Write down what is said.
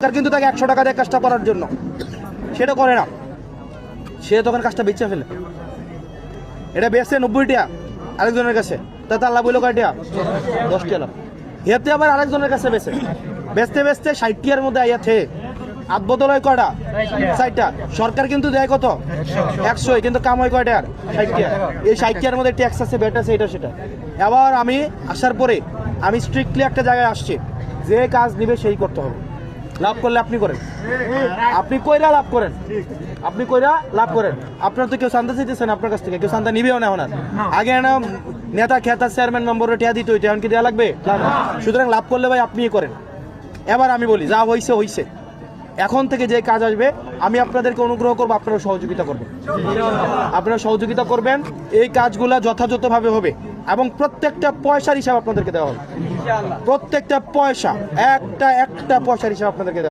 সরকার কিন্তু তাকে 100 টাকা দেয় কাজটা করার জন্য, সেটা করে না। সে তখন কাজটা বেচে ফেলে, এটা বেচছে 90 টাকা আরেকজনের কাছে, তাতে আল্লাহ বললো কয় টাকা? 10 টাকা। হেতে আবার আরেকজনের কাছে বেচে বেচতে বেচতে 60 টাকার মধ্যে আইয়াছে। আট বদল হয় কয়টা? 60টা। সরকার কিন্তু দেয় কত? 100, কিন্তু কাম হয় কয়টা? 60 টাকা। এই 60 টাকার মধ্যে ট্যাক্স আছে, ভ্যাট আছে, এটা সেটা। এবার আমি আসার পরে আমি স্ট্রিক্টলি একটা জায়গায় আসছি, যে কাজ নিবে সেই করতে হবে। লাভ করলে আপনি করেন, আপনি কইরা লাভ করেন, আপনি কইরা লাভ করেন। আপনার তো কেউ চান্দা চাইতেছেন আপনার কাছ থেকে, কেউ চান্দা নিবেও না। এখন আগে না নেতা খেতা চেয়ারম্যান নম্বরে টিয়া দিত, ওইটা এখন কি দেওয়া লাগবে? সুতরাং লাভ করলে ভাই আপনিই করেন। এবার আমি বলি, যা হইছে হইছে, এখন থেকে যে কাজ আসবে আমি আপনাদেরকে অনুগ্রহ করবো, আপনারা সহযোগিতা করবেন, আপনারা সহযোগিতা করবেন। এই কাজগুলা যথাযথভাবে হবে এবং প্রত্যেকটা পয়সার হিসাব আপনাদেরকে দেওয়া হবে। প্রত্যেকটা পয়সা, একটা পয়সার হিসাব আপনাদেরকে দেওয়া হবে।